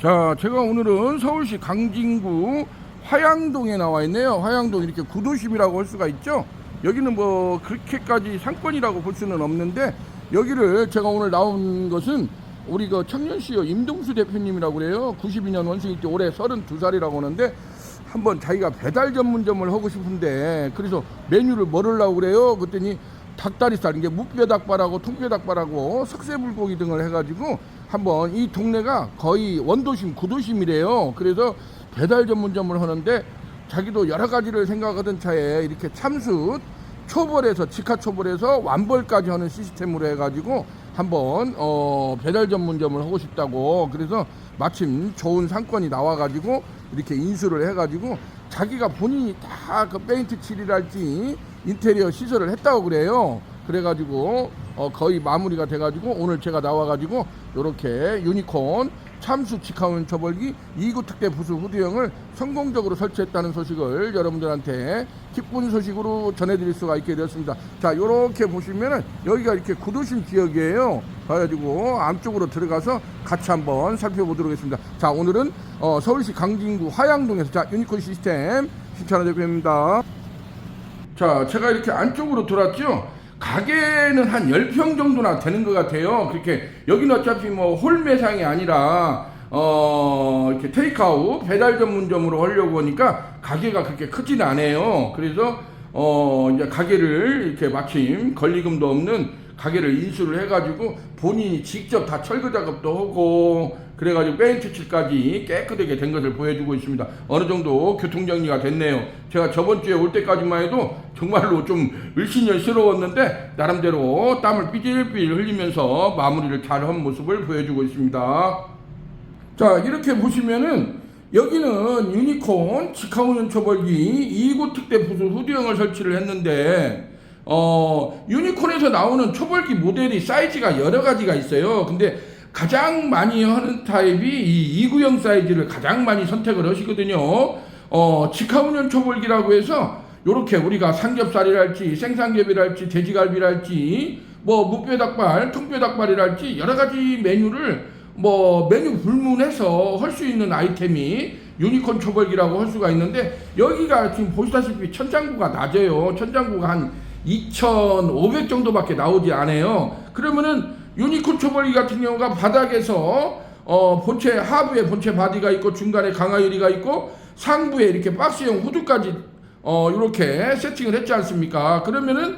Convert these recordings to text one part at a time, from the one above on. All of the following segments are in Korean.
자, 제가 오늘은 서울시 강진구 화양동에 나와 있네요. 화양동 이렇게 구도심이라고 할 수가 있죠. 여기는 뭐 그렇게까지 상권이라고 볼 수는 없는데, 여기를 제가 오늘 나온 것은 우리 그 청년시요 임동수 대표님이라고 그래요. 92년 원숭이 때 올해 32살이라고 하는데, 한번 자기가 배달 전문점을 하고 싶은데, 그래서 메뉴를 뭐 하려고 그래요. 그랬더니 닭다리살, 이게 무뼈닭발하고 통뼈닭발하고 석쇠불고기 등을 해가지고 한번, 이 동네가 거의 원도심 구도심이래요. 그래서 배달 전문점을 하는데, 자기도 여러 가지를 생각하던 차에 이렇게 참숯 초벌해서 직화 초벌해서 완벌까지 하는 시스템으로 해가지고 한번 배달 전문점을 하고 싶다고, 그래서 마침 좋은 상권이 나와가지고 이렇게 인수를 해가지고 자기가 본인이 다 그 페인트 칠이랄지 인테리어 시설을 했다고 그래요. 그래가지고 거의 마무리가 돼가지고 오늘 제가 나와가지고 요렇게 유니콘 참수 직화운 처벌기 2구 특대 부수 후드형을 성공적으로 설치했다는 소식을 여러분들한테 기쁜 소식으로 전해드릴 수가 있게 되었습니다. 자, 요렇게 보시면은 여기가 이렇게 구도심 지역이에요. 그래가지고 안쪽으로 들어가서 같이 한번 살펴보도록 하겠습니다. 자, 오늘은 서울시 강진구 화양동에서, 자, 유니콘 시스템 신찬호 대표입니다. 자, 제가 이렇게 안쪽으로 들어왔죠. 가게는 한 10평 정도나 되는 것 같아요. 그렇게 여기는 어차피 뭐 홀 매상이 아니라 이렇게 테이크아웃 배달 전문점으로 하려고 하니까 가게가 그렇게 크지는 않아요. 그래서 이제 가게를 이렇게 마침 권리금도 없는 가게를 인수를 해가지고 본인이 직접 다 철거 작업도 하고 그래가지고 페인트 칠까지 깨끗하게 된 것을 보여주고 있습니다. 어느 정도 교통정리가 됐네요. 제가 저번 주에 올 때까지만 해도 정말로 좀 을신연스러웠는데 나름대로 땀을 삐질삐질 흘리면서 마무리를 잘한 모습을 보여주고 있습니다. 자, 이렇게 보시면은 여기는 유니콘 직화운영 초벌기 2구 특대 부수 후드형을 설치를 했는데, 유니콘에서 나오는 초벌기 모델이 사이즈가 여러 가지가 있어요. 근데 가장 많이 하는 타입이 이 2구형 사이즈를 가장 많이 선택을 하시거든요. 직화운영 초벌기라고 해서 요렇게 우리가 삼겹살이랄지 생삼겹이랄지 돼지갈비랄지 뭐 무뼈닭발, 통뼈닭발이랄지 여러 가지 메뉴를 뭐 메뉴 불문해서 할 수 있는 아이템이 유니콘 초벌기라고 할 수가 있는데, 여기가 지금 보시다시피 천장구가 낮아요. 천장구가 한 2,500 정도밖에 나오지 않아요. 그러면은 유니콘 초벌기 같은 경우가 바닥에서 본체 하부에 본체 바디가 있고 중간에 강하유리가 있고 상부에 이렇게 박스형 후드까지 이렇게 세팅을 했지 않습니까? 그러면은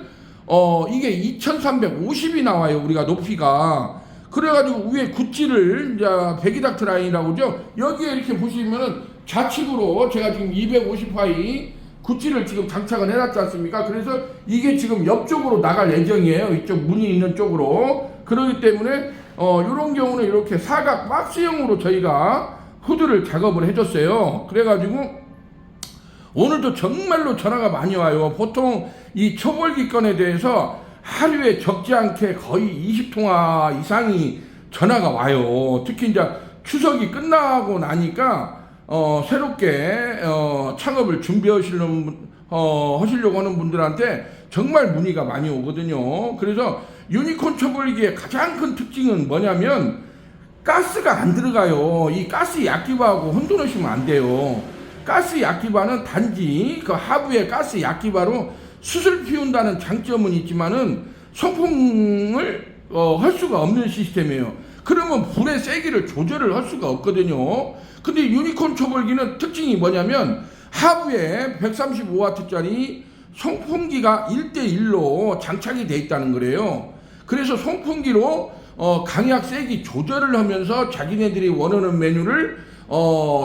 이게 2,350이 나와요. 우리가 높이가. 그래가지고 위에 굿즈를 이제 배기닥트 라인이라고 하죠. 여기에 이렇게 보시면은 좌측으로 제가 지금 250파이 굿즈를 지금 장착을 해놨지 않습니까? 그래서 이게 지금 옆쪽으로 나갈 예정이에요. 이쪽 문이 있는 쪽으로. 그렇기 때문에 이런 경우는 이렇게 사각 박스형으로 저희가 후드를 작업을 해줬어요. 그래가지고 오늘도 정말로 전화가 많이 와요. 보통 이 초벌기 건에 대해서 하루에 적지 않게 거의 20통화 이상이 전화가 와요. 특히 이제 추석이 끝나고 나니까 새롭게 창업을 하시려고 하는 분들한테 정말 문의가 많이 오거든요. 그래서 유니콘 초벌기의 가장 큰 특징은 뭐냐면 가스가 안 들어가요. 이 가스 약기바하고 혼돈하시면 안 돼요. 가스 약기바는 단지 그 하부에 가스 약기바로 숯을 피운다는 장점은 있지만은 송풍을 할 수가 없는 시스템이에요. 그러면 불의 세기를 조절을 할 수가 없거든요. 근데 유니콘 초벌기는 특징이 뭐냐면 하부에 135W짜리 송풍기가 1대1로 장착이 되어 있다는 거래요. 그래서 송풍기로 강약 세기 조절을 하면서 자기네들이 원하는 메뉴를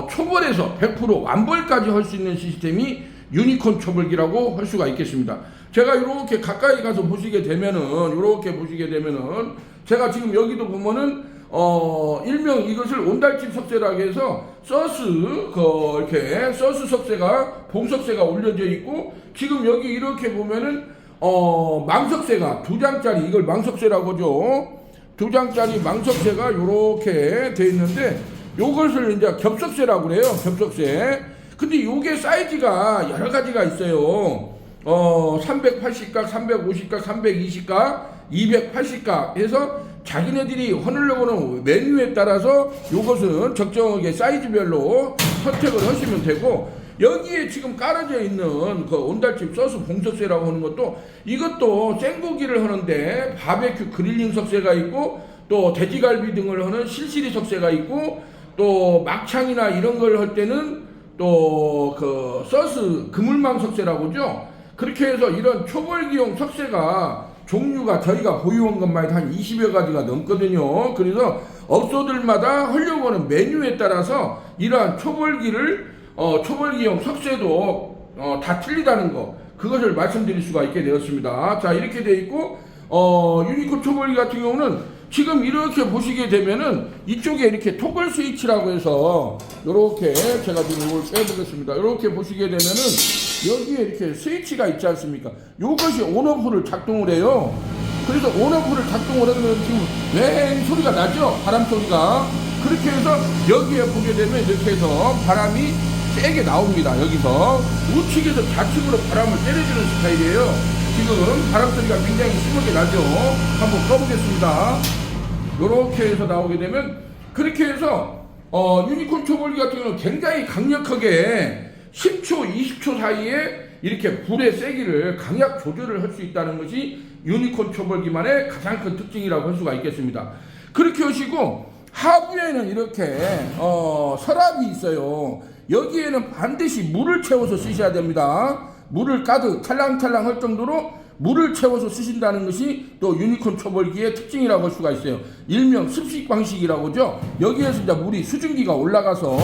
초벌해서 100% 완벌까지 할 수 있는 시스템이 유니콘 초벌기라고 할 수가 있겠습니다. 제가 이렇게 가까이 가서 보시게 되면은, 제가 지금 여기도 보면은 일명 이것을 온달집 석쇠라고 해서 이렇게 서스 석쇠가 봉석쇠가 올려져 있고, 지금 여기 이렇게 보면은 망석쇠가 2장짜리, 이걸 망석쇠라고 하죠. 2장짜리 망석쇠가 이렇게 돼 있는데, 요것을 이제 겹석쇠라고 그래요. 겹석쇠. 근데 요게 사이즈가 여러 가지가 있어요. 380각, 350각, 320각, 280각 해서 자기네들이 하려고는 메뉴에 따라서 요것은 적정하게 사이즈별로 선택을 하시면 되고, 여기에 지금 깔아져 있는 그 온달집 소스 봉석쇠라고 하는 것도, 이것도 생고기를 하는데 바베큐 그릴링 석쇠가 있고, 또 돼지갈비 등을 하는 실시리 석쇠가 있고, 또 막창이나 이런 걸 할 때는 또 그 소스 그물망 석쇠라고 하죠. 그렇게 해서 이런 초벌기용 석쇠가 종류가 저희가 보유한 것만 해도 한 20여 가지가 넘거든요. 그래서 업소들마다 하려고 하는 메뉴에 따라서 이러한 초벌기용 석쇠도 다 틀리다는 거, 그것을 말씀드릴 수가 있게 되었습니다. 자, 이렇게 되어 있고, 유니콘 초벌기 같은 경우는 지금 이렇게 보시게 되면은 이쪽에 이렇게 토글 스위치라고 해서, 요렇게 제가 지금 이걸 빼보겠습니다. 요렇게 보시게 되면은 여기에 이렇게 스위치가 있지 않습니까? 요것이 온오프를 작동을 해요. 그래서 온오프를 작동을 하면 지금 웽 소리가 나죠? 바람 소리가. 그렇게 해서 여기에 보게 되면 이렇게 해서 바람이 세게 나옵니다. 여기서 우측에서 좌측으로 바람을 때려주는 스타일이에요. 지금 바람 소리가 굉장히 심하게 나죠? 한번 꺼보겠습니다. 요렇게 해서 나오게 되면, 그렇게 해서 유니콘 초벌기 같은 경우는 굉장히 강력하게 10초, 20초 사이에 이렇게 불의 세기를 강약 조절을 할 수 있다는 것이 유니콘 초벌기만의 가장 큰 특징이라고 할 수가 있겠습니다. 그렇게 하시고, 하부에는 이렇게 서랍이 있어요. 여기에는 반드시 물을 채워서 쓰셔야 됩니다. 물을 가득 찰랑찰랑 할 정도로 물을 채워서 쓰신다는 것이 또 유니콘 초벌기의 특징이라고 할 수가 있어요. 일명 습식 방식이라고 하죠. 여기에서 이제 물이 수증기가 올라가서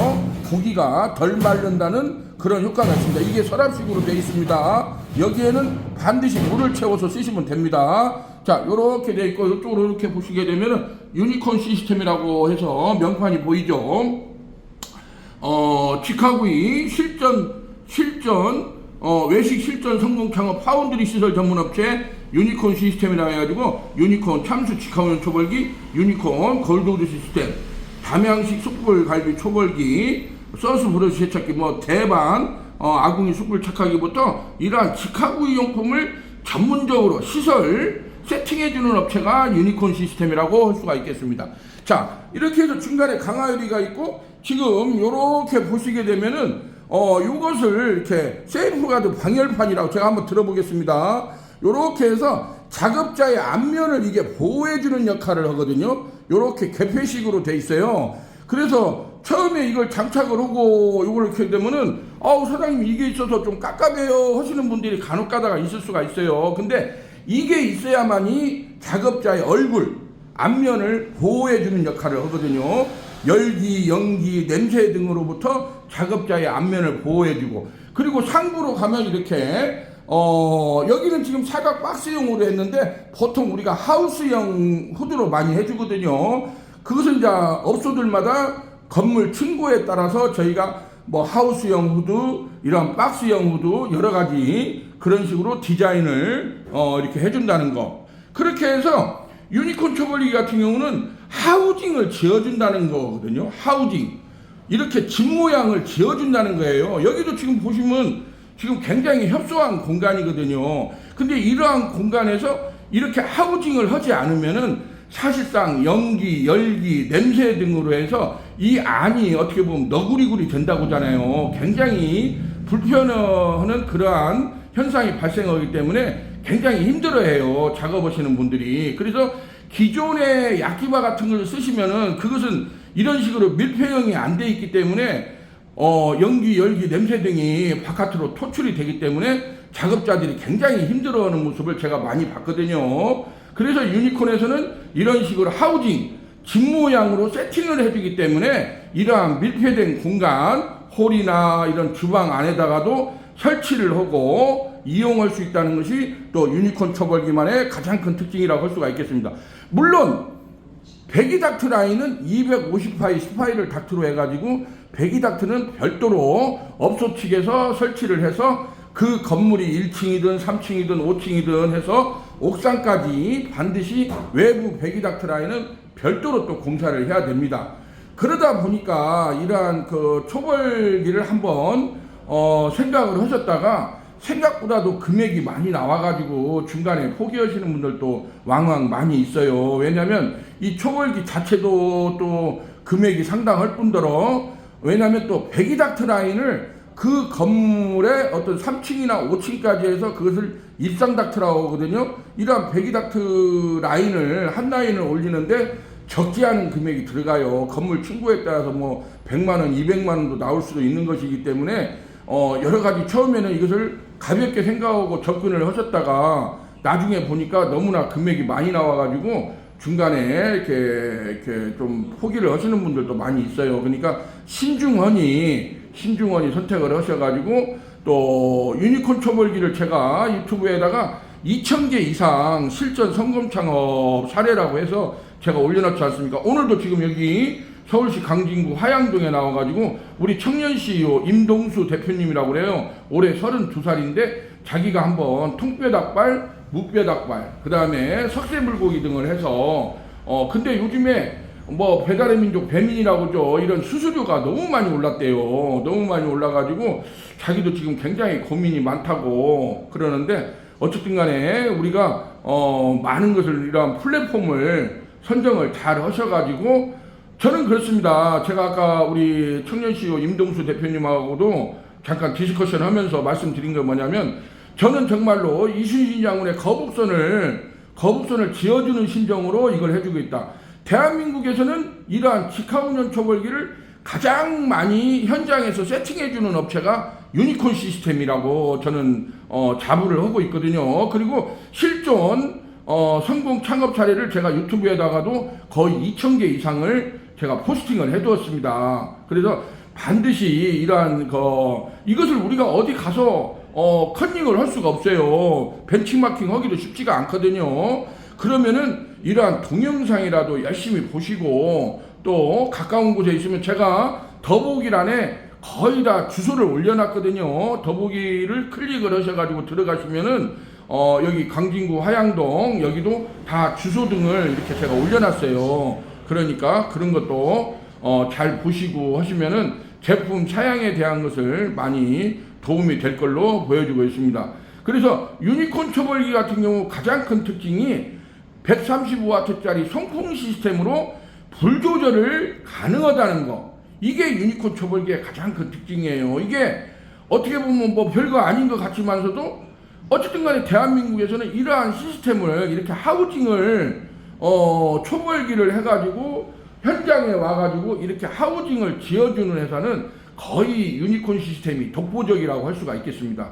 고기가 덜 마른다는 그런 효과가 있습니다. 이게 서랍식으로 되어 있습니다. 여기에는 반드시 물을 채워서 쓰시면 됩니다. 자, 요렇게 되어 있고, 이쪽으로 이렇게 보시게 되면은 유니콘 시스템이라고 해서 명판이 보이죠. 직화구이 외식 실전 성공 창업 파운드리 시설 전문업체 유니콘 시스템이라고 해가지고, 유니콘 참수 직화구이 초벌기, 유니콘 골드우드 시스템, 담양식 숯불 갈비 초벌기, 소스 브러쉬 세척기, 대반, 아궁이 숯불 착하기부터 이러한 직화구이 용품을 전문적으로 시설 세팅해주는 업체가 유니콘 시스템이라고 할 수가 있겠습니다. 자, 이렇게 해서 중간에 강화유리가 있고, 지금 요렇게 보시게 되면은 요것을 이렇게 세이프가드 방열판이라고 제가 한번 들어보겠습니다. 요렇게 해서 작업자의 앞면을 이게 보호해주는 역할을 하거든요. 요렇게 개폐식으로 돼 있어요. 그래서 처음에 이걸 장착을 하고 요걸 이렇게 되면은 사장님 이게 있어서 좀 깝깝해요 하시는 분들이 간혹 가다가 있을 수가 있어요. 근데 이게 있어야만이 작업자의 얼굴 앞면을 보호해주는 역할을 하거든요. 열기, 연기, 냄새 등으로부터 작업자의 앞면을 보호해주고, 그리고 상부로 가면 이렇게 여기는 지금 사각 박스형으로 했는데 보통 우리가 하우스형 후드로 많이 해주거든요. 그것은 이제 업소들마다 건물 층고에 따라서 저희가 하우스형 후드, 이런 박스형 후드 여러 가지 그런 식으로 디자인을 이렇게 해준다는 거. 그렇게 해서 유니콘 초벌기 같은 경우는 하우징을 지어준다는 거거든요. 하우징. 이렇게 집 모양을 지어준다는 거예요. 여기도 지금 보시면 지금 굉장히 협소한 공간이거든요. 근데 이러한 공간에서 이렇게 하우징을 하지 않으면은 사실상 연기, 열기, 냄새 등으로 해서 이 안이 어떻게 보면 너구리구리 된다고 하잖아요. 굉장히 불편해하는 그러한 현상이 발생하기 때문에 굉장히 힘들어해요, 작업하시는 분들이. 그래서 기존의 야끼바 같은 걸 쓰시면은 그것은 이런 식으로 밀폐형이 안 돼 있기 때문에 연기, 열기, 냄새 등이 바깥으로 토출이 되기 때문에 작업자들이 굉장히 힘들어하는 모습을 제가 많이 봤거든요. 그래서 유니콘에서는 이런 식으로 하우징, 집 모양으로 세팅을 해주기 때문에 이러한 밀폐된 공간, 홀이나 이런 주방 안에다가도 설치를 하고 이용할 수 있다는 것이 또 유니콘 초벌기만의 가장 큰 특징이라고 할 수가 있겠습니다. 물론 배기 닥트 라인은 250파이, 10파이를 닥트로 해가지고 배기 닥트는 별도로 업소 측에서 설치를 해서 그 건물이 1층이든 3층이든 5층이든 해서 옥상까지 반드시 외부 배기 닥트 라인은 별도로 또 공사를 해야 됩니다. 그러다 보니까 이러한 그 초벌기를 한번 생각을 하셨다가 생각보다도 금액이 많이 나와가지고 중간에 포기하시는 분들도 왕왕 많이 있어요. 왜냐면 이 초벌기 자체도 또 금액이 상당할 뿐더러, 왜냐면 또 배기닥트 라인을 그 건물의 어떤 3층이나 5층까지 해서 그것을 입상닥트라고 하거든요. 이러한 배기닥트 라인을 한 라인을 올리는데 적지 않은 금액이 들어가요. 건물 층고에 따라서 뭐 100만원, 200만원도 나올 수도 있는 것이기 때문에 여러 가지 처음에는 이것을 가볍게 생각하고 접근을 하셨다가 나중에 보니까 너무나 금액이 많이 나와가지고 중간에 이렇게 좀 포기를 하시는 분들도 많이 있어요. 그러니까 신중하니 선택을 하셔가지고, 또 유니콘 초벌기를 제가 유튜브에다가 2,000개 이상 실전 성공 창업 사례라고 해서 제가 올려놨지 않습니까? 오늘도 지금 여기 서울시 강진구 화양동에 나와가지고 우리 청년 CEO 임동수 대표님이라고 그래요. 올해 32살인데 자기가 한번 통뼈닭발, 무뼈닭발, 그 다음에 석쇠불고기 등을 해서 근데 요즘에 뭐 배달의 민족 배민이라고죠. 이런 수수료가 너무 많이 올랐대요. 너무 많이 올라가지고 자기도 지금 굉장히 고민이 많다고 그러는데, 어쨌든 간에 우리가 많은 것을 이런 플랫폼을 선정을 잘 하셔가지고, 저는 그렇습니다. 제가 아까 우리 청년 CEO 임동수 대표님하고도 잠깐 디스커션 하면서 말씀드린 건 뭐냐면, 저는 정말로 이순신 장군의 거북선을 지어주는 심정으로 이걸 해주고 있다. 대한민국에서는 이러한 직하운전 초벌기를 가장 많이 현장에서 세팅해주는 업체가 유니콘 시스템이라고 저는 자부를 하고 있거든요. 그리고 실존 성공 창업 사례를 제가 유튜브에다가도 거의 2,000개 이상을 제가 포스팅을 해두었습니다. 그래서 반드시 이러한 이것을 우리가 어디 가서 컨닝을 할 수가 없어요. 벤치마킹 하기도 쉽지가 않거든요. 그러면은 이러한 동영상이라도 열심히 보시고, 또 가까운 곳에 있으면 제가 더보기란에 거의 다 주소를 올려놨거든요. 더보기를 클릭을 하셔가지고 들어가시면은 여기 강진구 화양동 여기도 다 주소 등을 이렇게 제가 올려놨어요. 그러니까 그런 것도 잘 보시고 하시면은 제품 사양에 대한 것을 많이 도움이 될 걸로 보여주고 있습니다. 그래서 유니콘 초벌기 같은 경우 가장 큰 특징이 135W짜리 송풍 시스템으로 불 조절을 가능하다는 거. 이게 유니콘 초벌기의 가장 큰 특징이에요. 이게 어떻게 보면 뭐 별거 아닌 것 같지만서도 어쨌든 간에 대한민국에서는 이러한 시스템을 이렇게 하우징을 초벌기를 해가지고 현장에 와가지고 이렇게 하우징을 지어주는 회사는 거의 유니콘 시스템이 독보적이라고 할 수가 있겠습니다.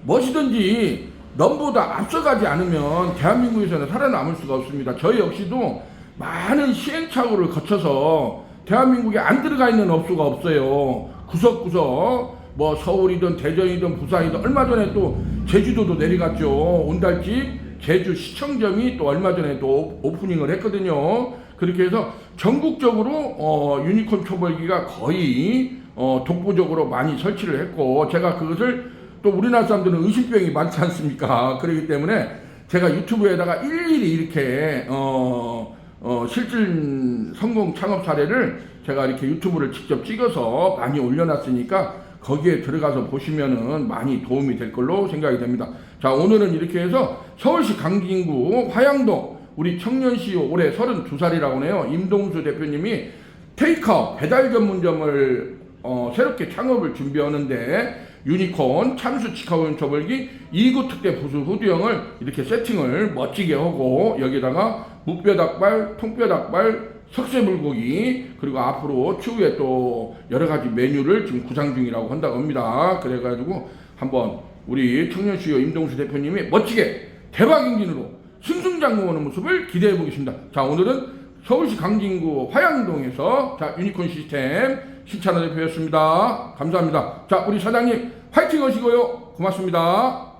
무엇이든지 넘보다 앞서가지 않으면 대한민국에서는 살아남을 수가 없습니다. 저희 역시도 많은 시행착오를 거쳐서 대한민국에 안 들어가 있는 업소가 없어요. 구석구석 뭐 서울이든 대전이든 부산이든, 얼마 전에 또 제주도도 내려갔죠. 온달집 제주 시청점이 또 얼마 전에 또 오프닝을 했거든요. 그렇게 해서 전국적으로 유니콘 초벌기가 거의 독보적으로 많이 설치를 했고, 제가 그것을 또 우리나라 사람들은 의심병이 많지 않습니까? 그렇기 때문에 제가 유튜브에다가 일일이 이렇게 실질 성공 창업 사례를 제가 이렇게 유튜브를 직접 찍어서 많이 올려놨으니까 거기에 들어가서 보시면은 많이 도움이 될 걸로 생각이 됩니다. 자, 오늘은 이렇게 해서 서울시 강진구 화양동 우리 청년 CEO 올해 32살이라고 하네요. 임동수 대표님이 테이크아웃 배달 전문점을 새롭게 창업을 준비하는데, 유니콘 참수 직하운 초벌기 2구 특대 부수 후드형을 이렇게 세팅을 멋지게 하고, 여기다가 무뼈닭발, 통뼈닭발, 석쇠불고기, 그리고 앞으로 추후에 또 여러가지 메뉴를 지금 구상 중이라고 한다고 합니다. 그래가지고 한번 우리 청년 CEO 임동수 대표님이 멋지게 대박 행진으로 승승장구하는 모습을 기대해 보겠습니다. 자, 오늘은 서울시 강진구 화양동에서 유니콘 시스템 신찬호 대표였습니다. 감사합니다. 자, 우리 사장님 화이팅 하시고요. 고맙습니다.